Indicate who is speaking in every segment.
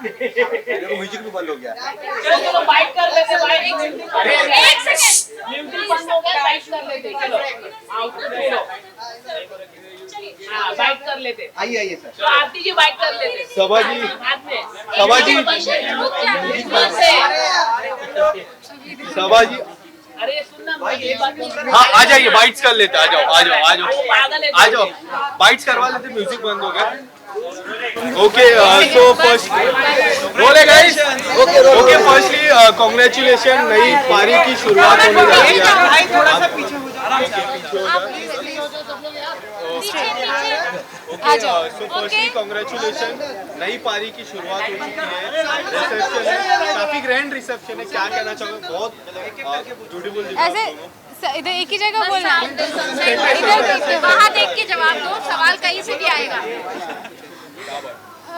Speaker 1: Music भी बंद हो गया।
Speaker 2: चलो चलो बाइट कर लेते बाइट। एक सेकंड म्यूजिक बंद हो गया बाइट कर लेते चलो हाँ बाइट कर लेते।
Speaker 1: आइए आइए सर।
Speaker 2: तो आरती जी बाइट कर लेते।
Speaker 1: सभा जी
Speaker 2: हाथ में
Speaker 1: सभा जी सभा जी
Speaker 2: अरे सुनना भाई ये बात
Speaker 1: हाँ आ जाइए बाइट्स कर लेते। आ जाओ आ जाओ आ जाओ
Speaker 2: पागल है
Speaker 1: आ जाओ बाइट्स करवा लेते। म्यूजिक बंद हो गया। ओके सो फर्स्ट बोले गाइस। ओके फर्स्टली कांग्रेचुलेशन नई पारी की शुरुआत होने जा रही है।
Speaker 3: थोड़ा सा पीछे हो जाओ।
Speaker 1: सो फर्स्टली कांग्रेचुलेशन नई पारी की शुरुआत हो चुकी है। रिसेप्शन है काफी ग्रैंड रिसेप्शन है। क्या कहना चाहोगे? बहुत ब्यूटीफुल
Speaker 4: ऐसे इधर एक ही जगह बोलना।
Speaker 5: इधर वहाँ देख के जवाब दो, सवाल कहीं से भी आएगा।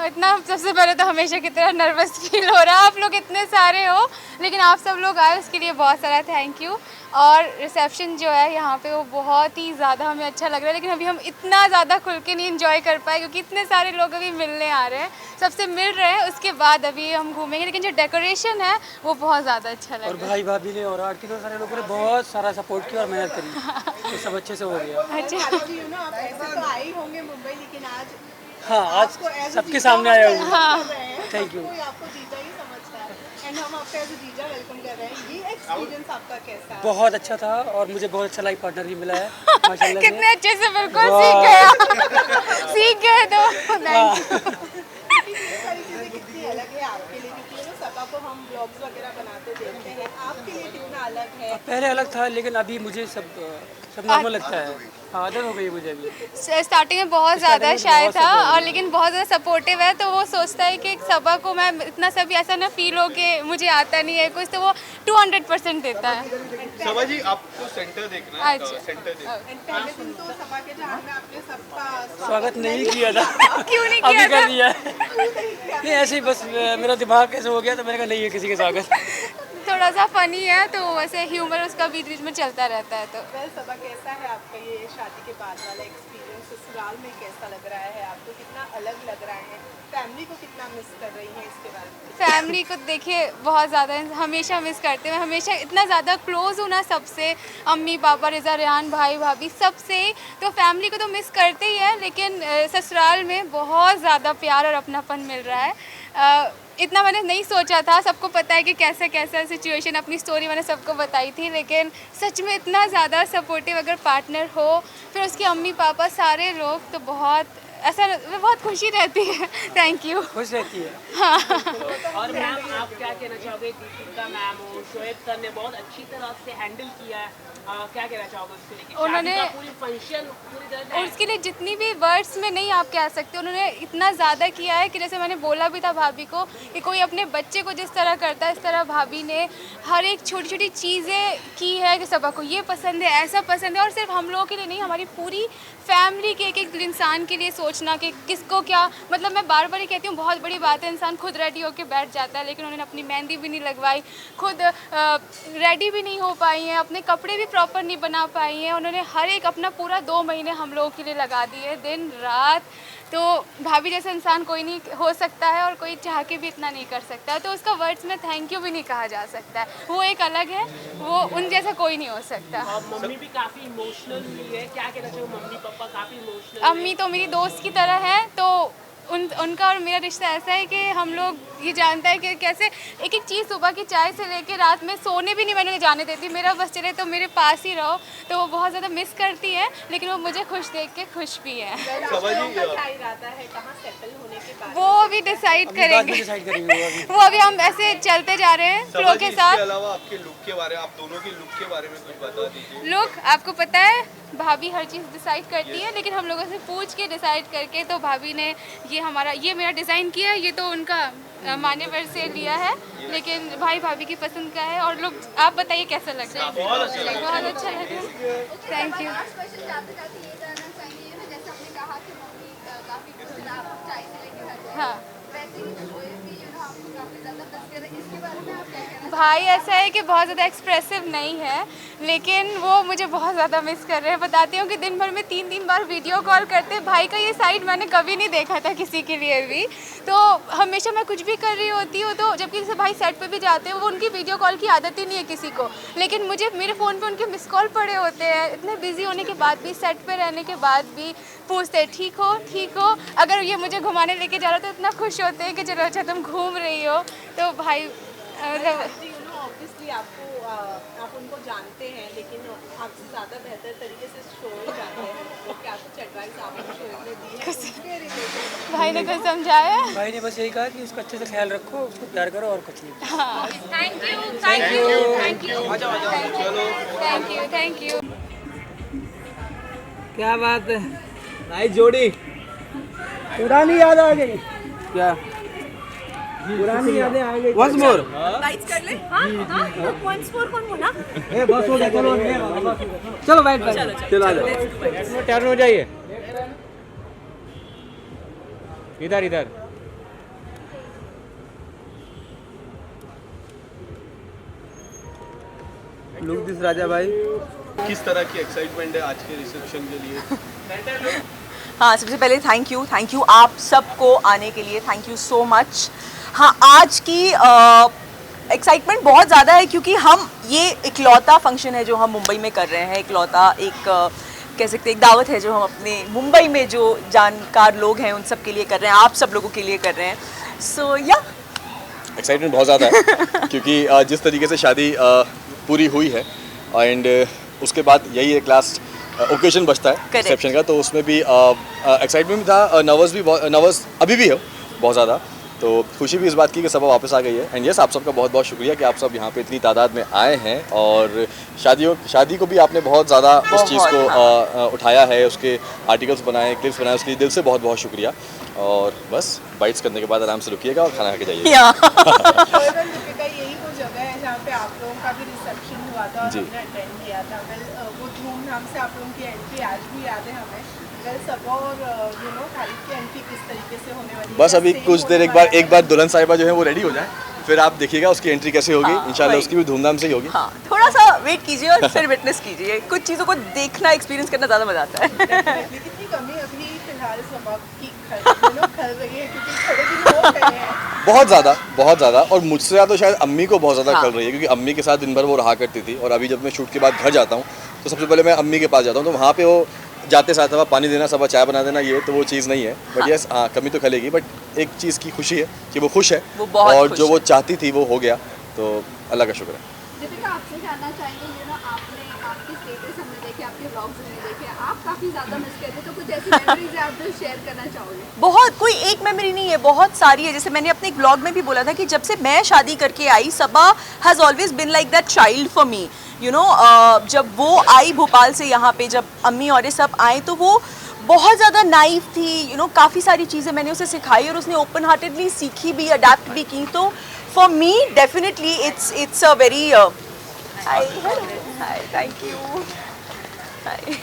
Speaker 4: इतना सबसे पहले तो हमेशा की तरह नर्वस फील हो रहा है। आप लोग इतने सारे हो लेकिन आप सब लोग आए उसके लिए बहुत सारा थैंक यू। और रिसेप्शन जो है यहाँ पे वो बहुत ही ज़्यादा हमें अच्छा लग रहा है। लेकिन अभी हम इतना ज़्यादा खुल के नहीं इन्जॉय कर पाए क्योंकि इतने सारे लोग अभी मिलने आ रहे हैं। सबसे मिल रहे हैं उसके बाद अभी हम घूमेंगे। लेकिन जो डेकोरेशन है वो बहुत ज़्यादा अच्छा लग रहा है।
Speaker 3: और भाई भाभी ने और आरती ने सारे लोगों ने बहुत सारा सपोर्ट किया और मेहनत करी। तो सब अच्छे से हो गया।
Speaker 4: अच्छा
Speaker 6: आप ऐसे तो आए होंगे मुंबई लेकिन आज
Speaker 3: हाँ आज सबके सामने आया हूँ।
Speaker 4: हाँ
Speaker 3: थैंक यू।
Speaker 6: कोई आपको जीजा ही समझता है एंड हम आपको एज जीजा वेलकम कर रहे हैं। ये एक्सपीरियंस आपका कैसा है?
Speaker 3: बहुत अच्छा था और मुझे बहुत अच्छा लाइफ पार्टनर भी मिला है माशाल्लाह से।
Speaker 4: कितने अच्छे से बिल्कुल सीख गए सीख गए तो थैंक यू।
Speaker 6: ये सारी चीजें कितनी अलग है आपके लिए क्योंकि ना सबा को हम ब्लॉग्स वगैरह बनाते देखते हैं। आपके लिए कितना अलग है?
Speaker 3: पहले अलग था लेकिन अभी मुझे सब नॉर्मल लगता है। हाँ आदत हो गई मुझे अभी।
Speaker 4: स्टार्टिंग में बहुत ज़्यादा शाय था और लेकिन बहुत ज़्यादा सपोर्टिव है। तो वो सोचता है कि सबा को मैं इतना सभी ऐसा ना फील हो कि मुझे आता नहीं है कुछ तो वो 200% देता है।
Speaker 1: सभा जी आपको सेंटर देखना है।
Speaker 4: अच्छा।
Speaker 1: सेंटर देखना
Speaker 6: एंड पहले दिन तो सबा के जहाँ में आपने सबका
Speaker 3: स्वागत नहीं किया था।
Speaker 4: क्यों नहीं
Speaker 3: अभी
Speaker 4: किया
Speaker 3: कर
Speaker 4: था?
Speaker 3: दिया। नहीं ऐसे ही बस मेरा दिमाग कैसे हो गया तो मैंने कहा नहीं है किसी के स्वागत।
Speaker 4: थोड़ा सा फनी है तो वैसे ह्यूमर उसका बीच बीच में चलता रहता है। तो
Speaker 6: वेल सबा कैसा है आपका ये शादी के बाद वाला एक्सपीरियंस? ससुराल में कैसा लग रहा है आपको? कितना अलग लग रहा है? फैमिली को कितना मिस कर रही है इसके बारे में?
Speaker 4: फैमिली को देखिए बहुत ज़्यादा हमेशा मिस करते हैं। हमेशा इतना ज़्यादा क्लोज हूँ ना सबसे, अम्मी पापा रिज़ा रेहान भाई भाभी सबसे। तो फैमिली को तो मिस करते ही है लेकिन ससुराल में बहुत ज़्यादा प्यार और अपनापन मिल रहा है। इतना मैंने नहीं सोचा था। सबको पता है कि कैसे कैसा सिचुएशन, अपनी स्टोरी मैंने सबको बताई थी लेकिन सच में इतना ज़्यादा सपोर्टिव अगर पार्टनर हो फिर उसके अम्मी पापा सारे लोग तो बहुत ऐसा बहुत खुशी रहती है। Thank you.
Speaker 3: खुश रहती है।
Speaker 2: और मैम आप क्या कहना चाहोगे? दीपिका मैम और शोएब सर ने बहुत अच्छी तरह से हैंडल किया है। क्या कहना चाहोगे उसके लिए?
Speaker 4: उन्होंने
Speaker 2: पूरी फंक्शन पूरी तरह
Speaker 4: और उसके लिए जितनी भी वर्ड्स में नहीं आप कह सकते उन्होंने इतना ज़्यादा किया है कि जैसे मैंने बोला भी था भाभी को कि कोई अपने बच्चे को जिस तरह करता है इस तरह भाभी ने हर एक छोटी छोटी चीज़ें की है कि सबा को ये पसंद है ऐसा पसंद है। और सिर्फ हम लोगों के लिए नहीं हमारी पूरी फैमिली के एक इंसान के लिए सोचना कि किसको क्या मतलब मैं बार बार ही कहती हूँ बहुत बड़ी बात है। इंसान खुद रेडी होकर बैठ जाता है लेकिन उन्होंने अपनी मेहंदी भी नहीं लगवाई, खुद रेडी भी नहीं हो पाई हैं, अपने कपड़े भी प्रॉपर नहीं बना पाई हैं। उन्होंने हर एक अपना पूरा 2 महीने हम लोगों के लिए लगा दिए दिन रात। तो भाभी जैसा इंसान कोई नहीं हो सकता है और कोई चाह के भी इतना नहीं कर सकता है। तो उसका वर्ड्स में थैंक यू भी नहीं कहा जा सकता है। वो एक अलग है, वो उन जैसा कोई नहीं हो सकता।
Speaker 2: और मम्मी भी काफी इमोशनल हुई है। क्या कहना चाहिए? मम्मी पापा काफी इमोशनल।
Speaker 4: अम्मी तो मेरी दोस्त की तरह है तो उनका और मेरा रिश्ता ऐसा है कि हम लोग ये जानता है कि कैसे एक एक चीज़ सुबह की चाय से लेके रात में सोने भी नहीं मैंने जाने देती। मेरा बस चले तो मेरे पास ही रहो। तो वो बहुत ज़्यादा मिस करती है लेकिन वो मुझे खुश देख के खुश भी है।
Speaker 6: क्या इरादा है कहाँ सेटल होने के बाद?
Speaker 4: वो अभी डिसाइड करेंगे।
Speaker 3: डिसाइड करेंगे वो अभी।
Speaker 4: वो अभी हम ऐसे चलते जा रहे हैं फ्लो के साथ।
Speaker 1: इसके अलावा आपके लुक के बारे में आप दोनों के लुक के बारे में कुछ बता दीजिए।
Speaker 4: लुक आपको पता है भाभी हर चीज़ डिसाइड करती है लेकिन हम लोगों से पूछ के डिसाइड करके तो भाभी ने ये मेरा डिज़ाइन किया है। ये तो उनका मान्यवर से लिया है लेकिन भाई भाभी की पसंद का है। और लोग आप बताइए कैसा लग रहा है? बहुत अच्छा लग रहा है। Thank you. हाँ भाई ऐसा है कि बहुत ज़्यादा एक्सप्रेसिव नहीं है, लेकिन वो मुझे बहुत ज़्यादा मिस कर रहे हैं। बताती हूँ कि दिन भर में 3 बार वीडियो कॉल करते हैं। भाई का ये साइड मैंने कभी नहीं देखा था किसी के लिए भी। तो हमेशा मैं कुछ भी कर रही होती हूँ तो जबकि जैसे भाई सेट पे भी जाते हैं, वो उनकी वीडियो कॉल की आदत ही नहीं है किसी को, लेकिन मुझे मेरे फ़ोन पे उनके मिस कॉल पड़े होते हैं। इतने बिजी होने के बाद भी, सेट पे रहने के बाद भी पूछते हैं ठीक हो। अगर ये मुझे घुमाने लेके जा रहा तो इतना खुश होते हैं कि चलो अच्छा तुम घूम रही हो। तो भाई मतलब
Speaker 6: ऑब्वियसली आप उनको जानते हैं, लेकिन आपसे ज़्यादा बेहतर तरीके से शोएब जानते हैं। तो क्या कुछ एडवाइस आपको शोएब ने दी है?
Speaker 4: भाई ने कुछ समझाया?
Speaker 3: भाई ने बस यही कहा कि उसका अच्छे से ख्याल रखो, उसको प्यार करो और कुछ नहीं।
Speaker 4: हाँ, थैंक यू।
Speaker 3: क्या बात है,
Speaker 1: नाइस जोड़ी।
Speaker 3: पुरानी याद आ गई क्या? पुरानी यादें आ गई। वंस मोर
Speaker 6: लाइट्स कर ले। हाँ वंस मोर कौन बोला?
Speaker 3: ए बस हो गया, चलो बैठ चलो आ जाओ, टर्न हो जाइए इधर। लुक दिस राजा भाई।
Speaker 1: किस तरह की एक्साइटमेंट है आज के रिसेप्शन के लिए?
Speaker 7: हाँ, सबसे पहले थैंक यू आप सबको आने के लिए, थैंक यू सो मच। हाँ, आज की एक्साइटमेंट बहुत ज़्यादा है क्योंकि हम ये इकलौता फंक्शन है जो हम मुंबई में कर रहे हैं। इकलौता एक कह सकते हैं एक दावत है जो हम अपने मुंबई में जो जानकार लोग हैं उन सब के लिए कर रहे हैं, आप सब लोगों के लिए कर रहे हैं। सो या
Speaker 8: एक्साइटमेंट बहुत ज़्यादा है क्योंकि जिस तरीके से शादी पूरी हुई है एंड उसके बाद यही एक लास्ट ओकेजन बचता है रिसेप्शन का, तो उसमें भी एक्साइटमेंट था, नर्वस अभी भी है बहुत ज़्यादा। तो खुशी भी इस बात की कि सब वापस आ गई है। एंड यस, आप सबका बहुत बहुत शुक्रिया कि आप सब यहाँ पे इतनी तादाद में आए हैं और शादी को भी आपने बहुत ज़्यादा उस चीज़ को उठाया है, उसके आर्टिकल्स बनाए, क्लिप्स बनाए, उसके लिए दिल से बहुत बहुत शुक्रिया। और बस बाइट्स करने के बाद आराम से रुकिएगा और खाना खा के जाइए।
Speaker 6: यही वो जगह है जहाँ पे आप लोगों का भी रिसेप्शन हुआ था और हमने अटेंड किया था। वो धूमधाम से आप लोगों की एंट्री आज भी याद है हमें। सब और खालिद की एंट्री किस तरीके से होने वाली है?
Speaker 8: बस अभी कुछ देर एक बार दुल्हन साहिबा जो है वो रेडी हो जाए, फिर आप देखिएगा उसकी एंट्री कैसे होगी। इंशाल्लाह उसकी भी धूमधाम से ही होगी।
Speaker 7: हाँ, थोड़ा सा वेट कीजिए और फिर विटनेस कीजिए। कुछ चीज़ों को देखना, एक्सपीरियंस करना ज़्यादा मजा आता है।
Speaker 6: कितनी कमी अभी फिलहाल सबक की खल रही है क्योंकि थोड़े दिन हो गए हैं।
Speaker 8: बहुत ज़्यादा और मुझसे ज़्यादा शायद अम्मी को बहुत ज़्यादा खल रही है क्योंकि अम्मी के साथ दिन भर वो रहा करती थी और अभी जब मैं शूट के बाद घर जाता हूँ तो सबसे पहले मैं अम्मी के पास जाता हूँ, तो वहाँ पे वो जाते साथ हवा पानी देना, सब चाय बना देना, ये तो वो चीज़ नहीं है। बट यस, हाँ कमी तो खलेगी, बट एक चीज़ की खुशी है कि वो खुश है और जो वो चाहती थी वो हो गया, तो अल्लाह का शुक्र है।
Speaker 5: दीपिका, आपसे जानना चाहेंगे, आपने आपके स्टेटस हमने देखे, आपके व्लॉग्स हमने देखे, आप काफ़ी ज़्यादा मिस करते, तो कुछ ऐसी मेमोरीज आप जो शेयर करना चाहोगे?
Speaker 7: बहुत, कोई एक मेमोरी नहीं है, बहुत सारी है। जैसे मैंने अपने एक व्लॉग में भी बोला था कि जब से मैं शादी करके आई, Saba has always been like that child for me, you know. जब वो आई भोपाल से यहाँ पे, जब अम्मी और ये सब आए, तो वो बहुत ज़्यादा नाइव थी, यू नो। काफ़ी सारी चीज़ें मैंने उसे सिखाई और उसने ओपन हार्टेडली सीखी भी, अडेप्ट भी की। तो for me definitely it's a very hi, thank you, hi.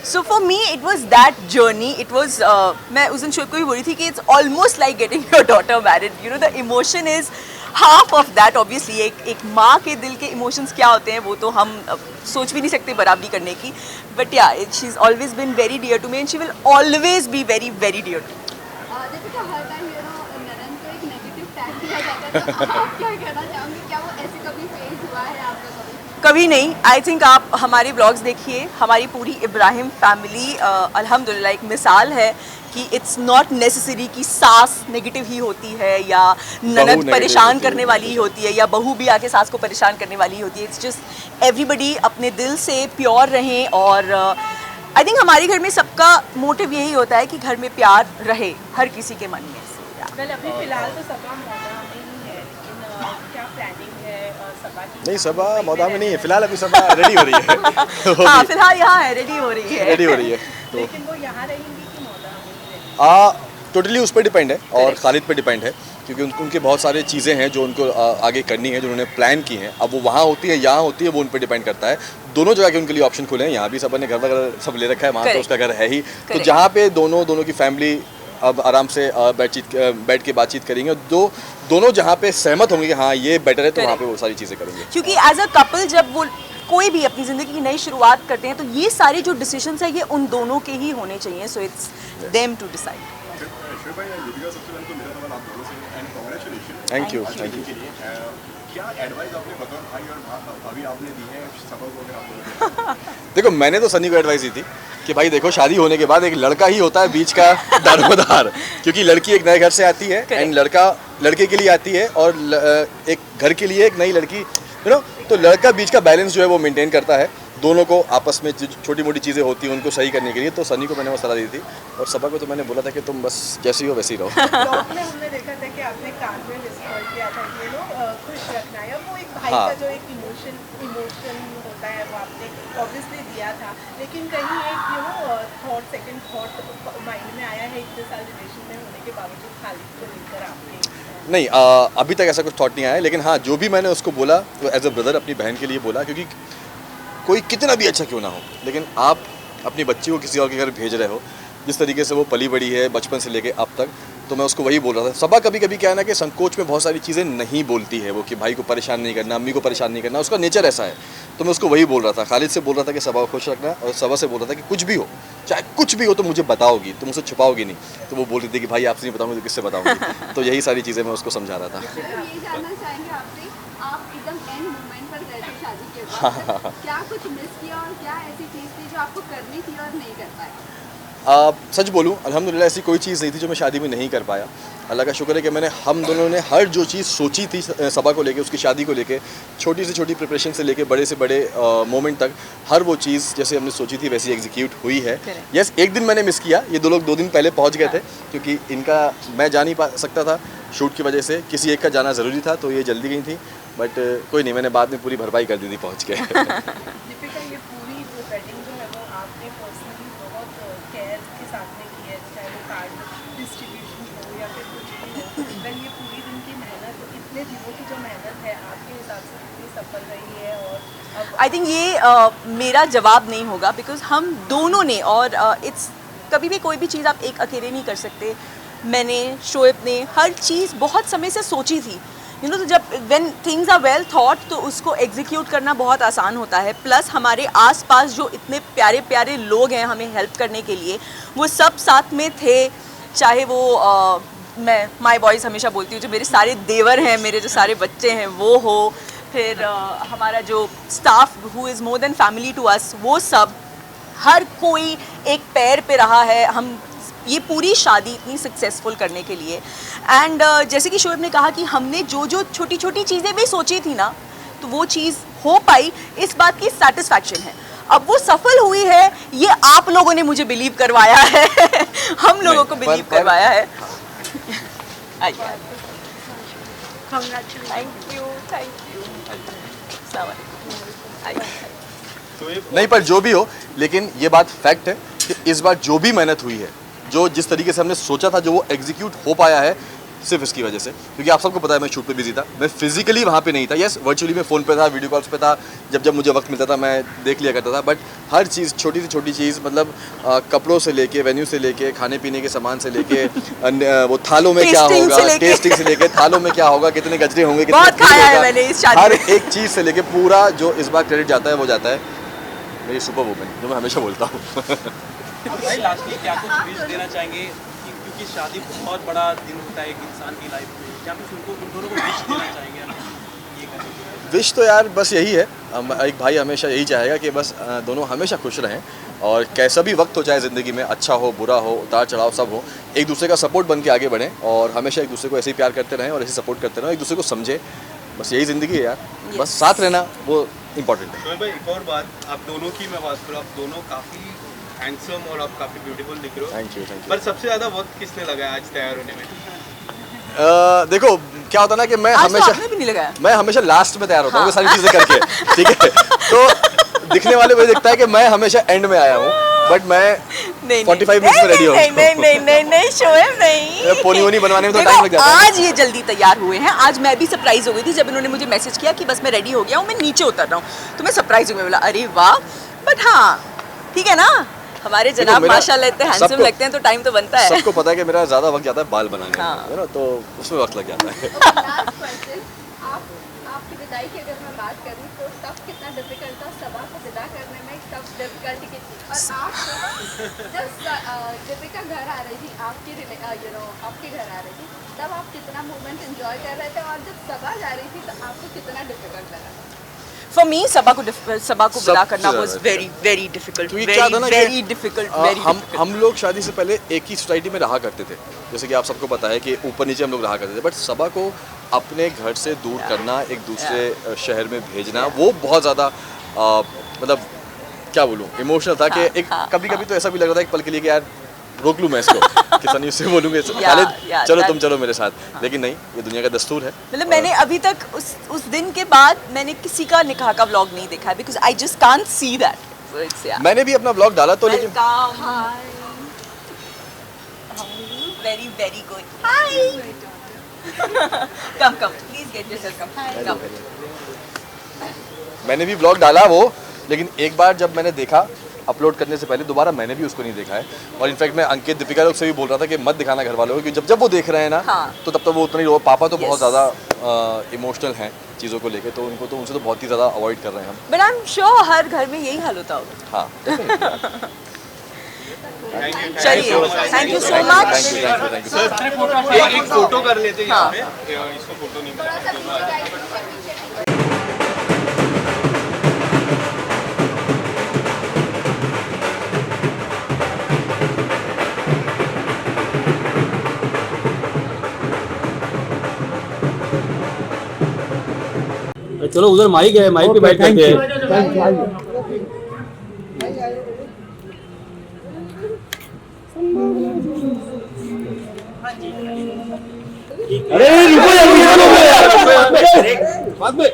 Speaker 7: So for me it was that journey, it was मैं उस दिन शोएब को भी बोली थी कि it's almost like getting your daughter married, you know, the emotion is half of that obviously। एक माँ के दिल के emotions क्या होते हैं वो तो हम सोच भी नहीं सकते बराबरी करने की, but yeah, she's always been very dear to me and she will always be very very dear to me।
Speaker 5: Deepika, हर टाइम ननन को एक नेगेटिव टैग दिया जाता है, तो आप क्या कहना चाहोगे? क्या वो ऐसे कभी फेस हुआ है आपका?
Speaker 7: कभी नहीं। आई थिंक आप हमारे ब्लॉग्स देखिए, हमारी पूरी इब्राहिम फैमिली अल्हम्दुलिल्लाह एक मिसाल है कि इट्स नॉट नेसेसरी कि सास नेगेटिव ही होती है या ननद परेशान करने वाली ही होती है या बहू भी आके सास को परेशान करने वाली ही होती है। इट्स जस्ट एवरीबडी अपने दिल से प्योर रहें और आई थिंक हमारे घर में सबका मोटिव यही होता है कि घर में प्यार रहे हर किसी के मन में।
Speaker 6: अभी फिलहाल तो सबा मौदा में ही है, लेकिन क्या प्लानिंग है सबा की?
Speaker 8: नहीं, सबा मौदा में नहीं है फिलहाल, अभी सबा रेडी हो रही है।
Speaker 7: हाँ, फिलहाल यहाँ है, रेडी हो रही है।
Speaker 8: तो
Speaker 6: लेकिन वो यहाँ रहेंगी कि मौदा में रहेंगी?
Speaker 8: टोटली उस पर डिपेंड है और खालिद पे डिपेंड है क्योंकि उनके बहुत सारे चीज़ें हैं जो उनको आगे करनी है, जो उन्होंने प्लान की हैं। अब वो वहाँ होती है यहाँ होती है, वो उन पर डिपेंड करता है। दोनों जगह के उनके लिए ऑप्शन खुले हैं, यहाँ भी सब ने घर वगैरह सब ले रखा है, वहाँ तो उसका घर है ही। तो जहाँ पे दोनों की फैमिली अब आराम से बैठ के बातचीत करेंगे। दोनों जहाँ पे सहमत होंगे कि हाँ ये बेटर है, तो वहाँ पे वो सारी चीज़ें करेंगे।
Speaker 7: क्योंकि एज अ कपल जब वो कोई भी अपनी ज़िंदगी की नई शुरुआत करते हैं तो ये सारे जो डिसीजंस है ये उन दोनों के ही होने चाहिए। So it's them to decide.
Speaker 8: Thank you.
Speaker 9: क्या एडवाइस आपने बतौर भाई और भाभी आपने दी है सबा को, अगर आप
Speaker 8: देखो मैंने तो सनी को एडवाइस दी थी कि भाई देखो शादी होने के बाद एक लड़का ही होता है बीच का दारोमदार, क्योंकि लड़की एक नए घर से आती है एंड लड़का लड़के के लिए आती है, और एक घर के लिए एक नई लड़की, यू नो, तो लड़का बीच का बैलेंस जो है वो मेंटेन करता है। दोनों को आपस में जो छोटी मोटी चीज़ें होती हैं उनको सही करने के लिए। तो सनी को मैंने वो सलाह दी थी, और सबा को तो मैंने बोला था कि तुम बस जैसी हो वैसी रहो।
Speaker 6: ब्लॉग में हमने देखा था कि आपने कान में विस्पर किया था कि खुश रखना है, वो एक भाई का जो एक इमोशन होता है वो आपने ऑब्वियसली दिया था, लेकिन कहीं एक सेकंड थॉट माइंड में आया है इतने साल रिलेशन में होने के बावजूद खालिद को लेकर आपने?
Speaker 8: नहीं, अभी तक ऐसा कुछ थॉट नहीं आया, लेकिन हाँ जो भी मैंने उसको बोला वो एज अ ब्रदर अपनी बहन के लिए बोला, क्योंकि कोई कितना भी अच्छा क्यों ना हो, लेकिन आप अपनी बच्ची को किसी और के घर भेज रहे हो, जिस तरीके से वो पली बड़ी है बचपन से लेके अब तक, तो मैं उसको वही बोल रहा था। सबा कभी कभी क्या है ना कि संकोच में बहुत सारी चीज़ें नहीं बोलती है वो, कि भाई को परेशान नहीं करना, अम्मी को परेशान नहीं करना, उसका नेचर ऐसा है। तो मैं उसको वही बोल रहा था, खालिद से बोल रहा था कि सबा को खुश रखना, और सबा से बोल रहा था कि कुछ भी हो, चाहे कुछ भी हो तो मुझे बताओगी, तुम मुझसे छुपाओगी नहीं। तो वो बोल रही थी कि भाई आपसे नहीं बताऊँगी तो किससे बताऊँगी। तो यही सारी चीज़ें मैं उसको समझा रहा था।
Speaker 5: ये जानना चाहेंगे आपसे, आप एकदम एंड मोमेंट पर गए थे शादी के बाद, क्या कुछ मिस किया और क्या ऐसी चीज़ थी जो आपको करनी थी और नहीं कर पाए?
Speaker 8: सच बोलूं अल्हम्दुलिल्लाह ऐसी कोई चीज़ नहीं थी जो मैं शादी में नहीं कर पाया। अल्लाह का शुक्र है कि मैंने हम दोनों ने हर जो चीज़ सोची थी सबा को लेके, उसकी शादी को लेके, छोटी से छोटी प्रिपरेशन से लेके बड़े से बड़े मोमेंट तक, हर वो चीज़ जैसे हमने सोची थी वैसी एग्जीक्यूट हुई है। यस, एक दिन मैंने मिस किया, ये दो लोग 2 दिन पहले पहुंच गए थे, क्योंकि इनका मैं जा नहीं पा सकता था शूट की वजह से, किसी एक का जाना ज़रूरी था, तो ये जल्दी गई थी। बट कोई नहीं, मैंने बाद में पूरी भरपाई कर दी थी पहुँच के।
Speaker 6: दीपिका, ये पूरी वेडिंग जो है वो आपने पर्सनली बहुत केयर के साथ में की है, चाहे वो कार्ड डिस्ट्रीब्यूशन हो या फिर कुछ भी हो। वेल, ये पूरी दिन की मेहनत, इतने दिनों की जो मेहनत है आपके हिसाब से कितनी सफल रही है? और
Speaker 7: आई थिंक ये मेरा जवाब नहीं होगा, बिकॉज हम दोनों ने, और इट्स कभी भी कोई भी चीज़ आप एक अकेले नहीं कर सकते। मैंने, शोएब ने हर चीज़ बहुत समय से सोची थी, यू नो, तो जब when things are well thought तो उसको एग्जीक्यूट करना बहुत आसान होता है। प्लस हमारे आसपास जो इतने प्यारे प्यारे लोग हैं हमें हेल्प करने के लिए, वो सब साथ में थे। चाहे वो मैं माय बॉयज़ हमेशा बोलती हूँ, जो मेरे सारे देवर हैं, मेरे जो सारे बच्चे हैं वो हो, फिर हमारा जो staff who is more than family to us, वो सब, हर कोई एक पैर पे रहा है हम ये पूरी शादी इतनी सक्सेसफुल करने के लिए। एंड जैसे कि शोएब ने कहा कि हमने जो जो छोटी छोटी चीज़ें भी सोची थी ना, तो वो चीज़ हो पाई, इस बात की सेटिस्फैक्शन है। अब वो सफल हुई है, ये आप लोगों ने मुझे बिलीव करवाया है। हम लोगों को बिलीव करवाया है। Thank you.
Speaker 8: नहीं, पर जो भी हो, लेकिन ये बात फैक्ट है कि इस बार जो भी मेहनत हुई है, जो जिस तरीके से हमने सोचा था, जो वो एग्जीक्यूट हो पाया है, सिर्फ इसकी वजह से। क्योंकि आप सबको पता है मैं शूट पे बिजी था, मैं फिजिकली वहाँ पे नहीं था। यस, वर्चुअली मैं फ़ोन पे था, वीडियो कॉल्स पे था, जब जब मुझे वक्त मिलता था मैं देख लिया करता था। बट हर चीज़, छोटी से छोटी चीज़, मतलब कपड़ों से लेके, वेन्यू से लेके, खाने पीने के सामान से लेके, वो थालों में क्या होगा, टेस्टिंग से लेके, थालों में क्या होगा, कितने गजरे होंगे, हर एक चीज़ से लेके पूरा जो इस बार क्रेडिट जाता है वो जाता है मेरी सुपर वुमन, जो मैं हमेशा बोलता हूँ।
Speaker 3: भाई लास्टली क्या कुछ विश देना चाहेंगे, क्योंकि शादी बहुत बड़ा दिन होता है एक इंसान की लाइफ में, क्या कुछ उनको, उन दोनों को विश देना चाहेंगे?
Speaker 8: विश तो यार बस यही है, एक भाई हमेशा यही चाहेगा कि बस दोनों हमेशा खुश रहें, और कैसा भी वक्त हो चाहे ज़िंदगी में, अच्छा हो बुरा हो, उतार चढ़ाव सब हो, एक दूसरे का सपोर्ट बन के आगे बढ़ें, और हमेशा एक दूसरे को ऐसे ही प्यार करते रहें और ऐसे सपोर्ट करते रहें, एक दूसरे को समझें। बस यही ज़िंदगी है यार, बस साथ रहना वो इम्पोर्टेंट है।
Speaker 1: शोएब भाई, एक और बात, आप दोनों की मैं बात करूँ, आप दोनों काफ़ी हैंडसम और आप काफ़ी ब्यूटीफुल दिख रहे हो।
Speaker 8: Thank you.
Speaker 1: पर सबसे ज़्यादा वक्त किसने लगाया आज तैयार होने में?
Speaker 8: देखो क्या होता है ना कि मैं हमेशा लास्ट में तैयार होता हूँ सारी चीज़ें करके, ठीक है। तो दिखने वाले वही दिखता है कि मैं हमेशा एंड में आया हूँ, बट मैं 45 मिनट में रेडी हूँ।
Speaker 7: नहीं शोएब नहीं,
Speaker 8: पोनी वोनी बनवाने में तो टाइम लग जाता है।
Speaker 7: आज ये जल्दी तैयार हुए हैं। आज मैं भी सरप्राइज हो गई थी जब इन्होंने मुझे मैसेज किया कि बस मैं रेडी हो गया हूँ, मैं नीचे उतर रहा हूँ, तो मैं सरप्राइज हो गई, बोला अरे वाह। बट हाँ ठीक है ना, हमारे जनाब
Speaker 8: मेरा-
Speaker 7: माशाल्लाह इतने हैंडसम
Speaker 8: सबको-
Speaker 7: लगते हैं तो टाइम तो बनता है।
Speaker 8: सबको पता है कि मेरा ज़्यादा वक्त जाता है बाल बनाने में,
Speaker 7: हाँ।
Speaker 8: है ना, तो उसमें वक्त लग जाता है।
Speaker 5: लास्ट क्वेश्चन, आपकी विदाई की अगर मैं बात करूँ तो तब कितना डिफिकल्ट था सबा को विदा करने में, तब डिफिकल्टी कितनी, और आप जब दीपिका घर आ रही थी आपके आपके घर आ रही थी, तब आप कितना मोमेंट एंजॉय कर रहे थे, और जब सबा जा रही थी तो आपको कितना डिफिकल्ट लगा?
Speaker 7: फॉर मी सबा को विदा करना
Speaker 8: सबसे
Speaker 7: वाज
Speaker 8: ज़्यादा
Speaker 7: वेरी वेरी डिफिकल्ट,
Speaker 8: क्योंकि क्या था ना कि,
Speaker 7: वेरी डिफिकल्ट, वेरी
Speaker 8: हम लोग शादी से पहले एक ही सोसाइटी में रहा करते थे, जैसे कि आप सबको पता है कि ऊपर नीचे हम लोग रहा करते थे, बट सबा को अपने घर से दूर करना, एक दूसरे शहर में भेजना, वो बहुत ज़्यादा मतलब क्या बोलूँ इमोशनल था कि एक कभी कभी तो ऐसा भी लग रहा था एक पल के लिए कि यार रोक लूँ मैं इसको कि सनी उससे बोलूँगे चलो तुम चलो मेरे साथ, लेकिन नहीं, ये दुनिया का दस्तूर है।
Speaker 7: मतलब मैंने अभी तक उस दिन के बाद मैंने किसी का निकाह का व्लॉग नहीं देखा है, because I just can't see that.
Speaker 8: मैंने भी अपना ब्लॉग डाला तो, लेकिन
Speaker 7: very very good, hi come please get yourself come.
Speaker 8: मैंने भी ब्लॉग डाला वो, लेकिन एक बार जब मैंने देखा अपलोड करने से पहले, दोबारा मैंने भी उसको नहीं देखा है, और इनफैक्ट मैं अंकित दीपिका लोग से भी बोल रहा था कि मत दिखाना घर वालों को, क्योंकि जब वो देख रहे हैं ना,
Speaker 7: हाँ।
Speaker 8: तो तब वो उतना ही पापा तो बहुत ज़्यादा इमोशनल हैं चीज़ों को लेके, तो उनसे तो बहुत ही ज़्यादा अवॉइड कर रहे हैं हम।
Speaker 7: बट आई एम श्योर हर घर में यही हाल होता होगा।
Speaker 8: हाँ
Speaker 7: चलिए, thank you so much.
Speaker 8: Thank you sir.
Speaker 1: एक फोटो कर लेते हैं यहाँ पे, इसको फोटो नहीं
Speaker 5: थोड़ा सा पीछे guys, पीछे
Speaker 3: चलो उधर माइक है, माइक पे बैठ करते हैं। अरे रुको यार, बाद में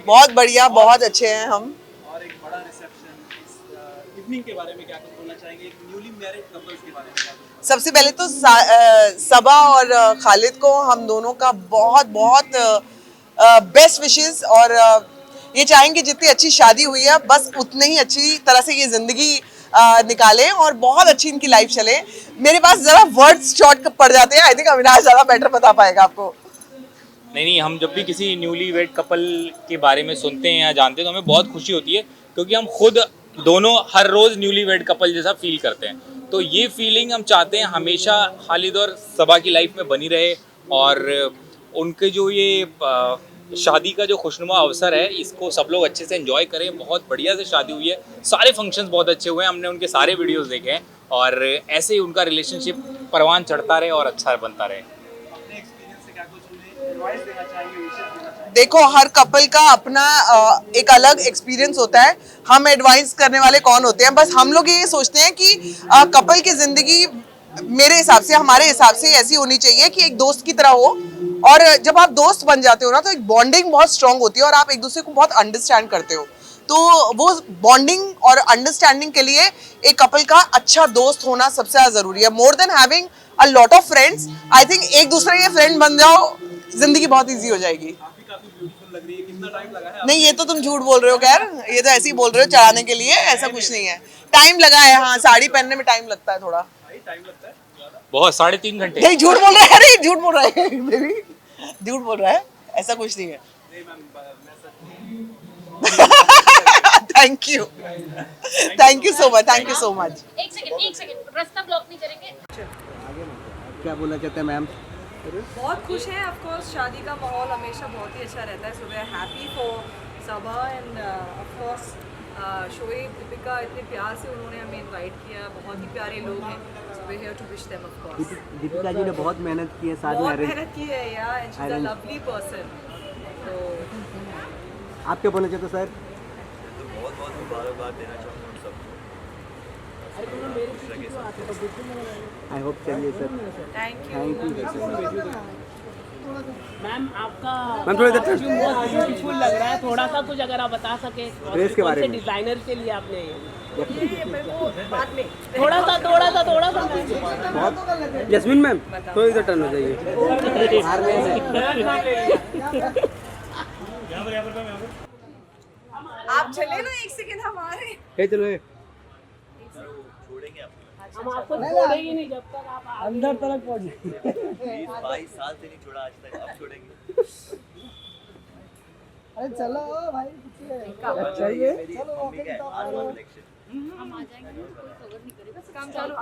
Speaker 6: बहुत बढ़िया, बहुत अच्छे हैं हम।
Speaker 3: और एक बड़ा रिसेप्शन, इस इवनिंग के बारे में क्या कुछ बोलना चाहेंगे, एक न्यूली मैरिड कपल्स के बारे में क्या कुछ?
Speaker 6: सबसे पहले तो सबा और खालिद को हम दोनों का बहुत बहुत बेस्ट विशेस, और ये चाहेंगे जितनी अच्छी शादी हुई है बस उतनी ही अच्छी तरह से ये ज़िंदगी निकालें और बहुत अच्छी इनकी लाइफ चले। मेरे पास ज़रा वर्ड्स शॉर्ट पड़ जाते हैं, आई थिंक अविनाश ज़्यादा बेटर बता पाएगा आपको।
Speaker 10: नहीं, हम जब भी किसी न्यूली वेड कपल के बारे में सुनते हैं या जानते हैं तो हमें बहुत खुशी होती है, क्योंकि हम खुद दोनों हर रोज़ न्यूली वेड कपल जैसा फील करते हैं। तो ये फीलिंग हम चाहते हैं हमेशा खालिद और सबा की लाइफ में बनी रहे, और उनके जो ये शादी का जो खुशनुमा अवसर है इसको सब लोग अच्छे से एंजॉय करें। बहुत बढ़िया से शादी हुई है, सारे फंक्शंस बहुत अच्छे हुए हैं, हमने उनके सारे वीडियोस देखे हैं, और ऐसे ही उनका रिलेशनशिप परवान चढ़ता रहे और अच्छा बनता रहे।
Speaker 3: अपने एक्सपीरियंस से क्या कुछ उन्हें एडवाइस देना चाहेंगे, विशेष देना चाहेंगे?
Speaker 6: देखो, हर कपल का अपना एक अलग एक्सपीरियंस होता है। हम एडवाइस करने वाले कौन होते हैं? बस हम लोग ये सोचते हैं कि कपल की जिंदगी मेरे हिसाब से, हमारे हिसाब से ऐसी होनी चाहिए कि एक दोस्त की तरह हो, और जब आप दोस्त बन जाते हो ना तो एक बॉन्डिंग बहुत स्ट्रांग होती है और आप एक दूसरे को बहुत अंडरस्टैंड करते हो। तो वो बॉन्डिंग और अंडरस्टैंडिंग के लिए एक कपल का अच्छा दोस्त होना सबसे ज़्यादा ज़रूरी है, more than having a lot of friends. I think एक दूसरे के फ्रेंड बन जाओ, जिंदगी बहुत ईजी हो जाएगी।
Speaker 3: काफी ब्यूटीफुल लग रही है, कितना टाइम लगा है?
Speaker 6: नहीं, ये तो तुम झूठ बोल रहे हो खैर, ये तो ऐसे ही बोल रहे हो चढ़ाने के लिए, ऐसा कुछ नहीं है। टाइम लगा है, हाँ, साड़ी पहनने में टाइम लगता है थोड़ा।
Speaker 3: टाइम लगता है
Speaker 10: बहुत, 3.5 घंटे।
Speaker 6: नहीं, झूठ बोल रहा है, अरे झूठ बोल रहा है बेबी, झूठ बोल रहा है, ऐसा कुछ नहीं है। Thank you so much, thank you so much.
Speaker 2: एक सेकंड, रास्ता ब्लॉक नहीं करेंगे।
Speaker 3: क्या बोलना चाहते हैं मैम?
Speaker 11: बहुत खुश हैं। ऑफ कोर्स शादी का माहौल हमेशा बहुत ही अच्छा रहता है, so we are happy for Saba and of course Shoaib, Deepika, इतने प्यार से उन्होंने हमें इनवाइट किया, बहुत ही प्यारे लोग हैं, so we are here to wish them of course.
Speaker 3: Deepika ji ने बहुत मेहनत की है,
Speaker 11: बहुत मेहनत की है यार, and she is a lovely person. तो
Speaker 3: आप क्या बोलना चाहते हो सर?
Speaker 8: बहुत बहुत मुबारकबाद देना चाहूँगा हम सबको।
Speaker 3: आई होप चलिए सर,
Speaker 11: थैंक
Speaker 3: यू।
Speaker 2: मैम आपका
Speaker 3: मैम थोड़ा इधर
Speaker 2: कॉस्ट्यूम बहुत ब्यूटीफुल लग रहा है, थोड़ा सा कुछ अगर आप बता सके
Speaker 3: ड्रेस के बारे में।
Speaker 2: डिजाइनर के लिए आपने
Speaker 11: ये मेरे को बाद में
Speaker 2: थोड़ा सा
Speaker 3: जैस्मिन मैम तो इधर टर्न हो जाइए।
Speaker 11: आप चले ना एक सेकंड हमारे
Speaker 2: हम आपको छोड़ेंगे नहीं जब तक आप
Speaker 12: अंदर तक पहुंचे।
Speaker 13: 22 साल से नहीं छोड़ा आज तक, अब छोड़ेंगे।
Speaker 12: अरे चलो भाई
Speaker 13: चाहिए चलो मम्मी का आसमान कलेक्शन।
Speaker 5: हम आ जाएंगे, कोई कवर नहीं करेगा,
Speaker 11: काम चलो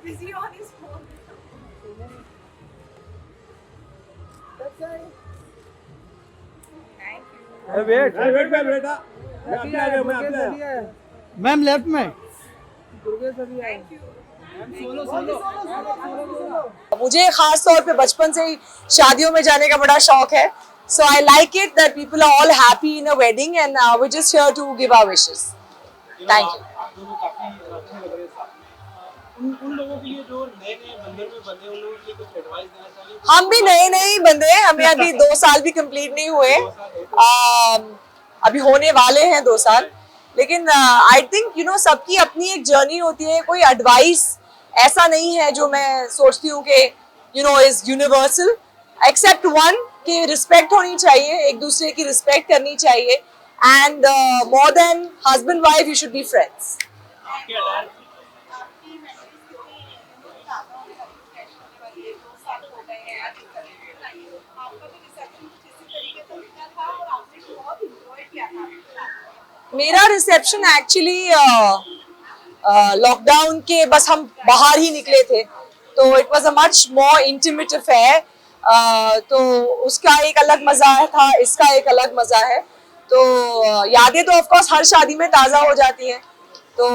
Speaker 11: busy on his phone.
Speaker 12: Ma'am left में।
Speaker 7: मुझे खास तौर पे बचपन से ही शादियों में जाने का बड़ा शौक है, so I like it that people are all happy in a wedding and we're just here to give our wishes. Thank you.
Speaker 3: आप दोनों काफी अच्छे लग रहे हैं साथ में। उन लोगों के लिए जो नए नए बंधन में बंधे, उन लोगों के लिए कुछ एडवाइस देना चाहिए?
Speaker 7: हम भी नए ही बंधे हैं, हमें अभी 2 साल भी कंप्लीट नहीं हुए, अभी होने वाले हैं 2 साल, लेकिन आई थिंक यू नो सबकी अपनी एक जर्नी होती है। कोई एडवाइस ऐसा नहीं है जो मैं सोचती हूँ कि you know is universal, except one कि रिस्पेक्ट होनी चाहिए, एक दूसरे की रिस्पेक्ट करनी चाहिए, and more than husband wife you should be friends. मेरा रिसेप्शन एक्चुअली लॉकडाउन के बस हम बाहर ही निकले थे, तो it was a much more intimate affair, तो उसका एक अलग मजा था, इसका एक अलग मजा है। तो यादें तो ऑफ कोर्स हर शादी में ताज़ा हो जाती हैं, तो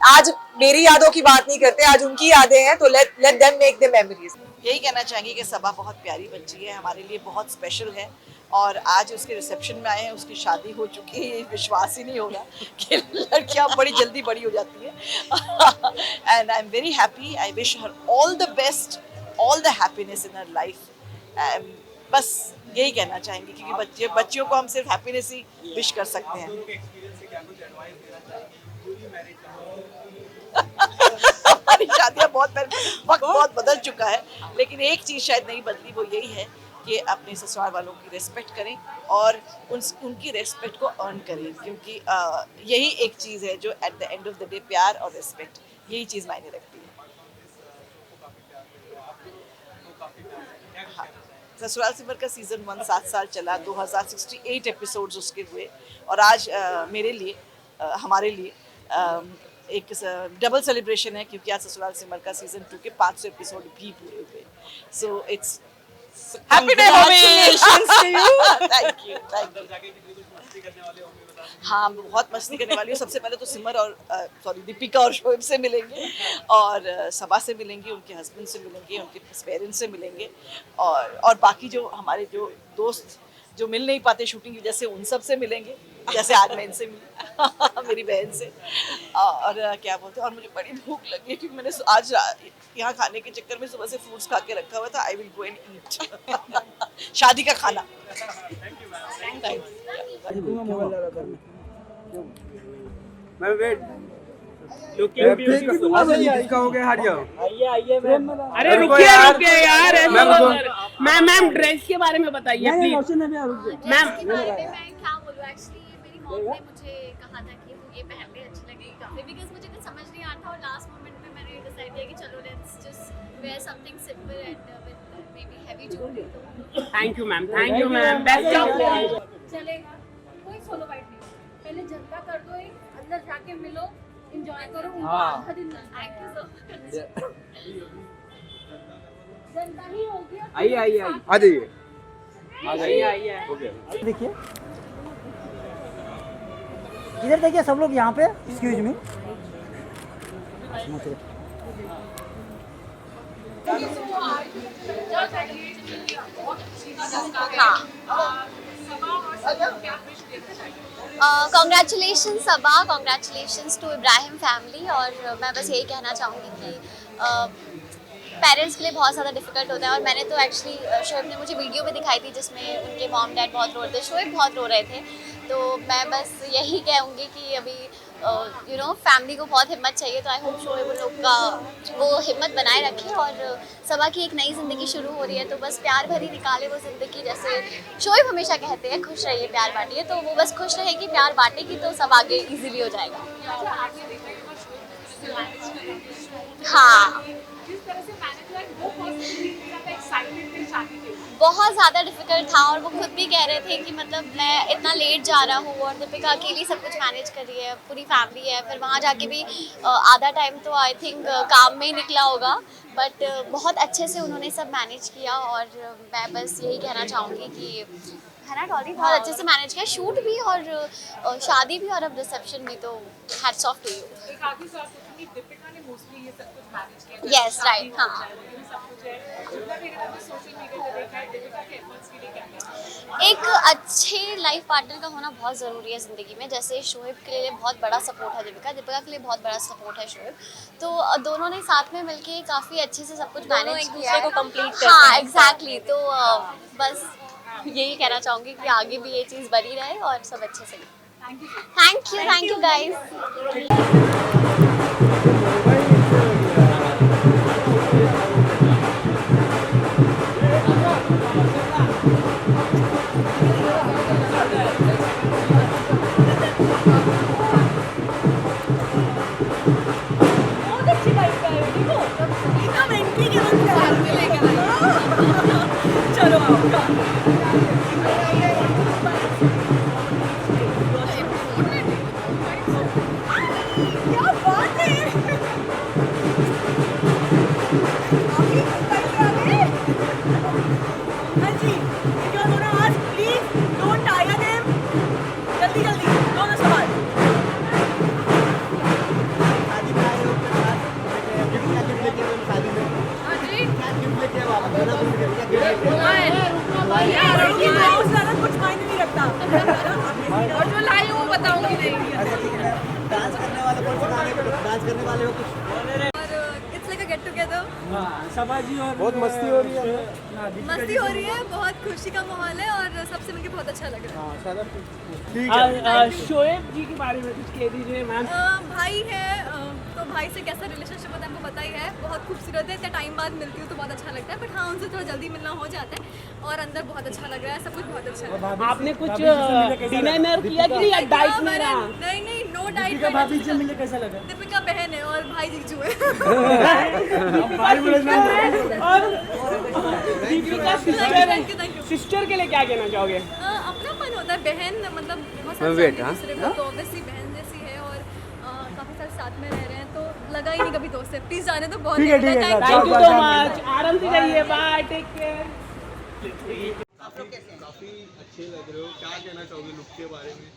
Speaker 7: आज मेरी यादों की बात नहीं करते, आज उनकी यादें हैं, तो let them make the memories.
Speaker 14: यही कहना चाहेंगे कि सबा बहुत प्यारी बच्ची है, हमारे लिए बहुत स्पेशल है, और आज उसके रिसेप्शन में आए हैं, उसकी शादी हो चुकी है, ये विश्वास ही नहीं होगा कि लड़कियां बड़ी जल्दी बड़ी हो जाती हैं। And I am very happy, I wish her all the best, all the happiness in her life. बस यही कहना चाहेंगे, क्योंकि बच्चियों को हम सिर्फ हैप्पीनेस ही विश कर सकते हैं। हमारी शादियाँ वक्त बहुत बदल चुका है, लेकिन एक चीज़ शायद नहीं बदली, वो यही है कि अपने ससुराल वालों की रिस्पेक्ट करें और उनकी रिस्पेक्ट को अर्न करें, क्योंकि यही एक चीज़ है जो at the end of the day प्यार और रिस्पेक्ट, यही चीज़ मायने रखती है। ससुराल सिमर का सीज़न 1 7 साल चला, 2068 एपिसोड्स उसके हुए, और आज मेरे लिए हमारे लिए एक डबल सेलिब्रेशन है, क्योंकि आज ससुराल सिमर का सीज़न 2 के 500 एपिसोड भी पूरे हुए। So it's happy day to you. Thank you. हाँ, बहुत मस्ती करने वाली हूँ। सबसे पहले तो सिमर और दीपिका और शोएब से मिलेंगे, और सबा से मिलेंगे, उनके हस्बैंड से मिलेंगे, उनके पेरेंट्स से मिलेंगे, और बाकी जो हमारे जो दोस्त जो मिल नहीं पाते शूटिंग की वजह से, उन सब से मिलेंगे, जैसे आज मैं इनसे मिली मेरी बहन से, और क्या बोलते हैं, और मुझे बड़ी भूख लगी है, क्योंकि मैंने आज यहाँ खाने के चक्कर में सुबह से फ्रूट्स खा के रखा हुआ था। I will go and eat शादी का खाना।
Speaker 1: मैं वेट
Speaker 2: अरे रुकिए यार, मैम ड्रेस के बारे में बताइए प्लीज। मैम
Speaker 5: क्या बोलूं, एक्चुअली मेरी मॉम ने मुझे कहा था कि ये पहन ले, अच्छी लगेगी काफी, बिकॉज मुझे कुछ समझ नहीं आता, और लास्ट मोमेंट में मैंने डिसाइड किया कि चलो let's just wear something simple and with maybe heavy jewellery.
Speaker 2: Thank you ma'am, best of.
Speaker 5: चलेगा, कोई सोलो बाइट नहीं, पहले जनता कर दो, एक अंदर जाके मिलो, एंजॉय करो, उनका आधा दिन थैंक यू सो मच। जनता ही हो गया,
Speaker 1: आइए आ जाइए।
Speaker 12: देखिए इधर देखिए सब लोग यहाँ पे, excuse me.
Speaker 5: Congratulation Saba, congratulations to Ibrahim family. और मैं बस यही कहना चाहूँगी कि पेरेंट्स के लिए बहुत ज़्यादा डिफिकल्ट होता है, और मैंने तो एक्चुअली शोएब ने मुझे वीडियो भी दिखाई थी जिसमें उनके मॉम डैड बहुत रो रहे थे, शोएब बहुत रो रहे थे, तो मैं बस यही कहूँगी कि अभी
Speaker 15: यू नो फैमिली को बहुत हिम्मत चाहिए, तो आई होप शोएब उन लोग का वो हिम्मत बनाए रखे और सबा की एक नई ज़िंदगी शुरू हो रही है, तो बस प्यार भरी निकाले वो ज़िंदगी। जैसे शोएब हमेशा कहते हैं खुश रहिए प्यार बांटिए, तो वो बस खुश रहेगी, प्यार बांटेगी तो सब आगे इजीली हो जाएगा। हाँ, बहुत ज़्यादा डिफिकल्ट था और वो खुद भी कह रहे थे कि मतलब मैं इतना लेट जा रहा हूँ और दीपिका अकेली सब कुछ मैनेज कर रही है, पूरी फैमिली है, फिर वहाँ जाके भी आधा टाइम तो आई थिंक काम में ही निकला होगा, बट बहुत अच्छे से उन्होंने सब मैनेज किया। और मैं बस यही कहना चाहूँगी कि है ना डॉली, बहुत अच्छे से मैनेज किया, शूट भी और शादी भी और अब रिसेप्शन भी, तो hats off to you. Yes right, हाँ। एक अच्छे लाइफ पार्टनर का होना बहुत ज़रूरी है ज़िंदगी में। जैसे शोएब के लिए बहुत बड़ा सपोर्ट है दीपिका, दीपिका के लिए बहुत बड़ा सपोर्ट है शोएब, तो दोनों ने साथ में मिलके काफ़ी अच्छे से सब कुछ मैनेज किया है, को कंप्लीट करते हैं। हाँ एग्जैक्टली, तो बस यही कहना चाहूँगी कि आगे भी ये चीज़ बनी रहे और सब अच्छे से। Thank you guys.
Speaker 11: और जो लाई हूँ बताऊंगी नहीं।
Speaker 12: डांस करने वाले कौन से डांस करने वाले हो कुछ?
Speaker 11: It's like a get together.
Speaker 12: Saba ji और बहुत मस्ती हो रही है,
Speaker 11: मस्ती हो रही है, बहुत खुशी का माहौल है और सबसे मिलकर बहुत अच्छा लग रहा
Speaker 2: है। शोएब जी के बारे में कुछ कह दीजिए मैम।
Speaker 11: भाई है तो भाई से कैसा रिलेशनशिप होता है आपको पता ही है, बहुत खूबसूरत है, इतना टाइम बाद मिलती हूँ तो बहुत अच्छा लगता है, बट हाँ उनसे थोड़ा जल्दी मिलना हो जाता है और अंदर बहुत अच्छा लग रहा है, सब कुछ बहुत अच्छा है।
Speaker 2: आपने कुछ डिनर किया कि या डाइट में रहा?
Speaker 11: नहीं नो डाइट।
Speaker 12: भाभी से मिलकर कैसा लगा?
Speaker 11: दीपिका बहन है और भाई जीजू है।
Speaker 2: सिस्टर के लिए क्या कहना चाहोगे?
Speaker 11: अपनापन होता है, बहन मतलब बहुत सारे दूसरे को, तो ऑब्वियसली बहन जैसी है और काफी साल साथ में रह रहे हैं, तो लगा ही नहीं कभी दोस्त से। प्लीज जाने तो बहुत
Speaker 2: थैंक यू सो मच, आराम से जाइए, बाय, टेक केयर।
Speaker 1: काफी अच्छे लग रहे हो, क्या कहना चाहोगे लुक के बारे में?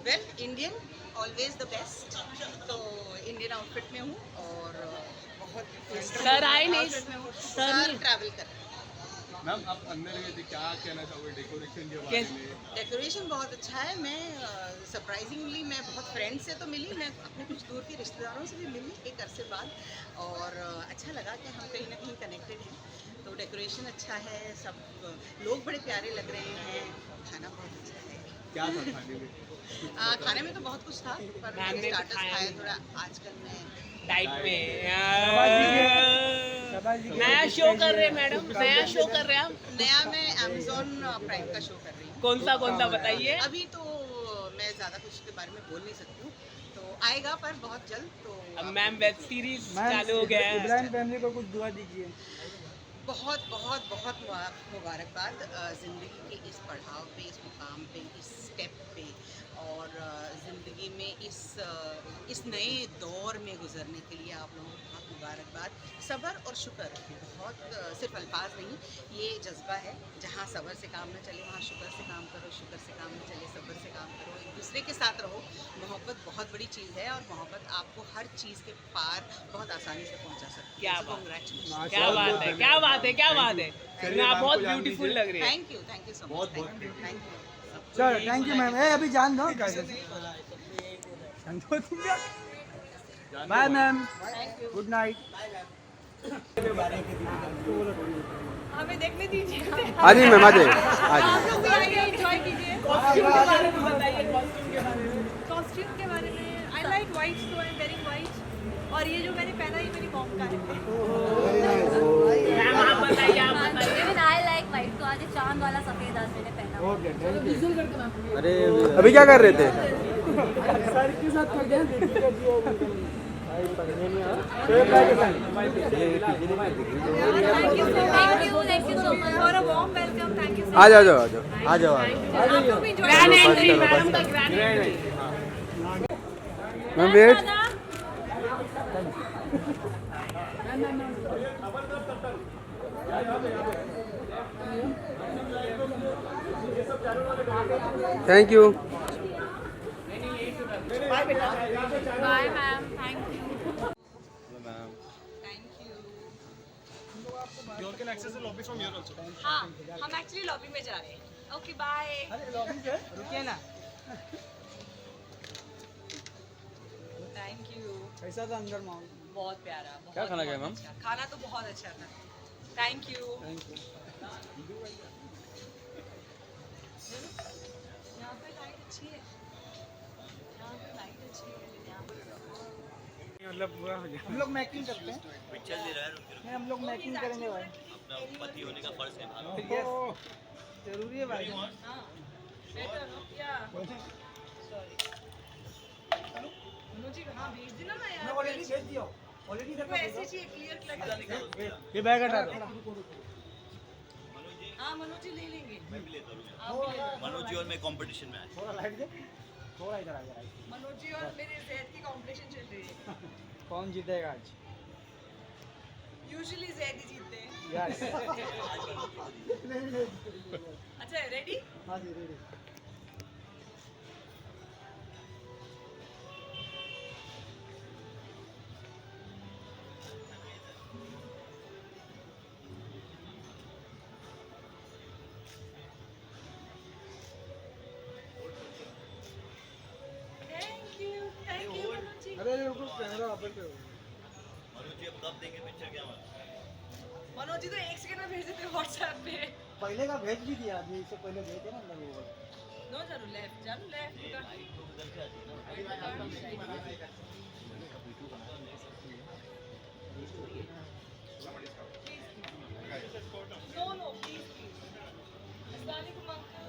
Speaker 14: Well Indian always the best, तो इंडियन आउटफिट में हूँ और बहुत
Speaker 2: सर आए नहीं,
Speaker 14: सर ट्रैवल कर रहे हैं।
Speaker 1: मैम आप अंदर गए थे, क्या कहना चाहोगे डेकोरेशन के बारे में?
Speaker 14: डेकोरेशन बहुत अच्छा है। मैं सरप्राइजिंगली मैं बहुत फ्रेंड्स से तो मिली, मैं अपने कुछ दूर के रिश्तेदारों से भी मिली एक अरसे बाद, और अच्छा लगा कि हम कहीं ना कहीं कनेक्टेड हैं। तो डेकोरेशन अच्छा है, सब लोग बड़े प्यारे लग रहे हैं, खाना बहुत अच्छा है।
Speaker 1: क्या था खाने में?
Speaker 14: खाने में तो बहुत कुछ था, पर मैंने स्टार्टर्स खाए थोड़ा। आजकल मैं
Speaker 2: डाइट में नया शो कर रहे हैं मैडम, नया शो कर रहे हैं आप?
Speaker 14: नया मैं अमेज़न प्राइम का शो कर रही हूँ।
Speaker 2: कौन सा बताइए?
Speaker 14: अभी तो मैं ज़्यादा कुछ के बारे में बोल नहीं सकती हूँ, तो आएगा पर बहुत जल्द। तो
Speaker 2: मैम वेब सीरीज चालू हो गया है,
Speaker 12: इब्राहिम फैमिली को कुछ दुआ दीजिए।
Speaker 14: बहुत बहुत बहुत मुबारकबाद ज़िंदगी के इस पड़ाव पे, इस मुकाम पे, इस स्टेप पे, और ज़िंदगी में इस नए दौर में गुजरने के लिए आप लोगों को बहुत मुबारकबाद। सब्र और शुक्र, बहुत सिर्फ अल्फाज नहीं, ये जज्बा है। जहाँ सब्र से काम न चले वहाँ शुक्र से काम करो, शुक्र से काम न चले सब्र से काम करो, एक दूसरे के साथ रहो। मोहब्बत बहुत बड़ी चीज़ है और मोहब्बत आपको हर चीज़ के पार बहुत आसानी से पहुँचा सकती है।
Speaker 2: क्या बात है, क्या बात है, क्या बात है, क्या बात है, आप बहुत ब्यूटीफुल लग रही है।
Speaker 14: Thank you so much, thank you.
Speaker 12: चलो थैंक यू मैम। अभी जान दो, बाय मैम, गुड नाइट।
Speaker 11: हमें देखने दीजिए।
Speaker 1: आ जाइए मैम, आ जाइए।
Speaker 11: आप लोग भी आइए, एंजॉय कीजिए।
Speaker 2: कॉस्ट्यूम के बारे में बताइए, कॉस्ट्यूम के बारे में।
Speaker 11: कॉस्ट्यूम के बारे में white, so I'm wearing white. और ये जो मैंने पहना ये मेरी मॉम का है.
Speaker 15: Even I like white. तो आज चांद वाला सफेद आज मैंने पहना.
Speaker 16: अरे अभी क्या कर रहे थे?
Speaker 11: सर के साथ पढ़ गए दीपिका जी और Thank you so much for a warm welcome. Thank you so much.
Speaker 16: आ जाओ आ जाओ आ जाओ
Speaker 11: आप लोग भी enjoy
Speaker 2: Grand entry, madam का grand entry.
Speaker 16: Ma'am wait thank you
Speaker 11: Bye बेटा.
Speaker 4: Bye ma'am, thank you.
Speaker 1: You all can access the lobby from here also.
Speaker 11: हाँ, हम एक्चुअली लॉबी में जा रहे हैं. Okay bye.
Speaker 12: अरे लॉबी से रुकिए ना.
Speaker 11: Thank you.
Speaker 12: कैसा था अंदर माहौल?
Speaker 11: बहुत प्यारा.
Speaker 16: क्या खाना गया मैम?
Speaker 11: खाना तो बहुत अच्छा था. Thank you. यहाँ पे लाइट अच्छी है. यहाँ पे लाइट अच्छी है.
Speaker 12: मतलब हम लोग मैकिंग करते हैं. पिक्चर ले रहा है. हम लोग मैकिंग करेंगे भाई. अपना पति होने का फर्ज निभाना. जरूरी है भाई.
Speaker 11: हाँ. बेटर हो क्या? सॉरी. मुझे हाँ भेज देना ना यार.
Speaker 12: ऑलरेडी भेज दिया. ऑलरेडी
Speaker 11: तो ऐसे चाहिए क्लियर क्लियर.
Speaker 12: ये बैग हटा दो.
Speaker 11: हाँ मनोज जी ले लेंगे.
Speaker 12: मैं भी लेता हूँ.
Speaker 11: मनोज
Speaker 12: जी और मैं कंपटीशन में आए. थोड़ा लाइट दे. थोड़ा इधर आ जा.
Speaker 11: मनोज जी और मेरे जैद की कंपटीशन चल रही है.
Speaker 12: कौन जीतेगा आज?
Speaker 11: यूजुअली जैद ही जीतते हैं.
Speaker 12: यस.
Speaker 11: अच्छा रेडी?
Speaker 12: हाँ जी रेडी. अरे रुको कैमरा वापस करो. मनोज जी अब कब देंगे पिक्चर क्या बात?
Speaker 11: मनोज जी तो एक सेकंड में भेज देते व्हाट्सएप पे.
Speaker 12: पहले का भेज भी दिया अभी. इससे पहले भेजे ना हम लोग.
Speaker 11: नो जरूर लेफ्ट जरूर left. No no please please. अस्सलाम वालेकुम अंकल.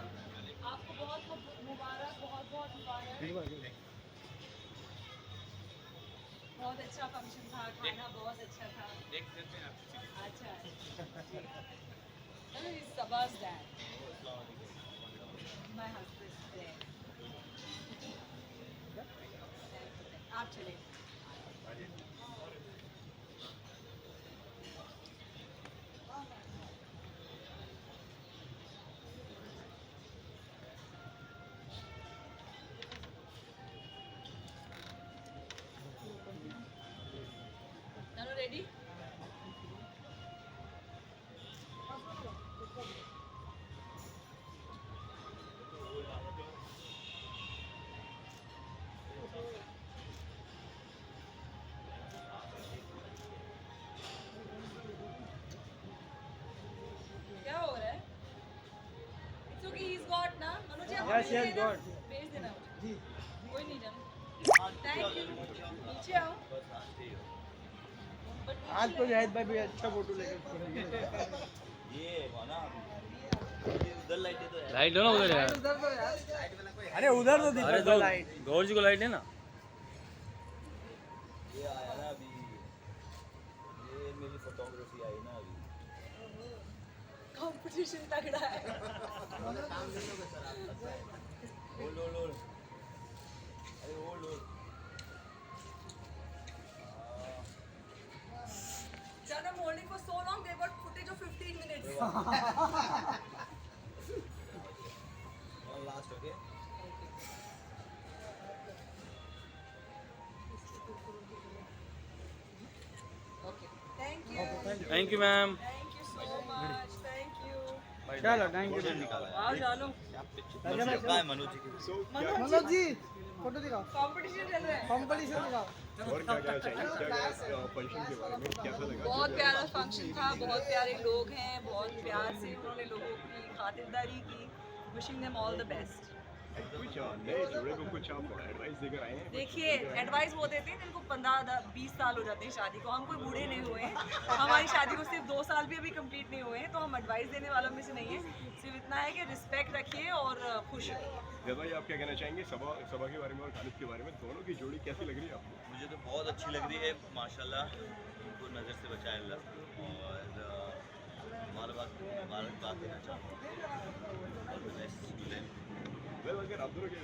Speaker 11: आपको बहुत बहुत मुबारक. बहुत बहुत मुबारक. बहुत अच्छा फंक्शन था. खाना बहुत अच्छा था. अच्छा. This is Sabah's dad. My husband's dad. आप चले. Ready? क्या हो रहा है? It's okay, he's got ना. मनोज जी आप
Speaker 12: Yes, yes, got.
Speaker 11: भेज देना जी. कोई नहीं जाना. Thank you. नीचे आओ.
Speaker 12: आज तो जाहिद भाई भी अच्छा फोटो लेकर ये ना उधर लाइट है तो
Speaker 16: लाइट हो ना उधर यार.
Speaker 12: उधर तो यार. अरे उधर तो
Speaker 16: अरे
Speaker 12: दीपक लाइट.
Speaker 16: गौर जी को लाइट है ना.
Speaker 12: ये आया ना अभी. ये मेरी फोटोग्राफी आई ना अभी.
Speaker 11: कंपटीशन तगड़ा है.
Speaker 12: Hold hold hold. अरे hold hold.
Speaker 11: Jana, I'm holding for so long. They got footage of 15 minutes.
Speaker 12: One last, okay?
Speaker 11: Okay. Thank you.
Speaker 16: Thank you ma'am.
Speaker 11: Thank you so much. Thank you.
Speaker 12: चलो thank you.
Speaker 11: आओ जानो.
Speaker 12: Manoj ji Manoj ji photo दिखाओ.
Speaker 11: Competition चल रहा है.
Speaker 12: Competition दिखाओ.
Speaker 9: और क्या क्या चाहिए फंक्शन के बारे में कैसा लगा?
Speaker 11: बहुत प्यारा फंक्शन था. बहुत प्यारे लोग हैं. बहुत प्यार से उन्होंने लोगों की खातिरदारी की. Wishing them all the best.
Speaker 9: कुछ नए जोड़े को कुछ आप एडवाइस देकर आए हैं?
Speaker 11: देखिए एडवाइस वो देते हैं जिनको 15-20 साल हो जाते हैं शादी को। हम कोई बूढ़े नहीं हुए हैं, हमारी शादी को सिर्फ 2 साल भी अभी कंप्लीट नहीं हुए हैं, तो हम एडवाइस देने वालों में से नहीं है। सिर्फ इतना है कि रिस्पेक्ट रखिए और खुश रहिए।
Speaker 9: जब भाई आप क्या कहना चाहेंगे सभा के बारे में और खालिद के बारे में? दोनों की जोड़ी कैसी लग रही है आपको?
Speaker 17: मुझे तो बहुत अच्छी लग रही है माशाल्लाह, उनको नज़र से बचाए अल्लाह। और मुबारकबाद देना चाहूँगा।
Speaker 9: अगर आप दोनों क्या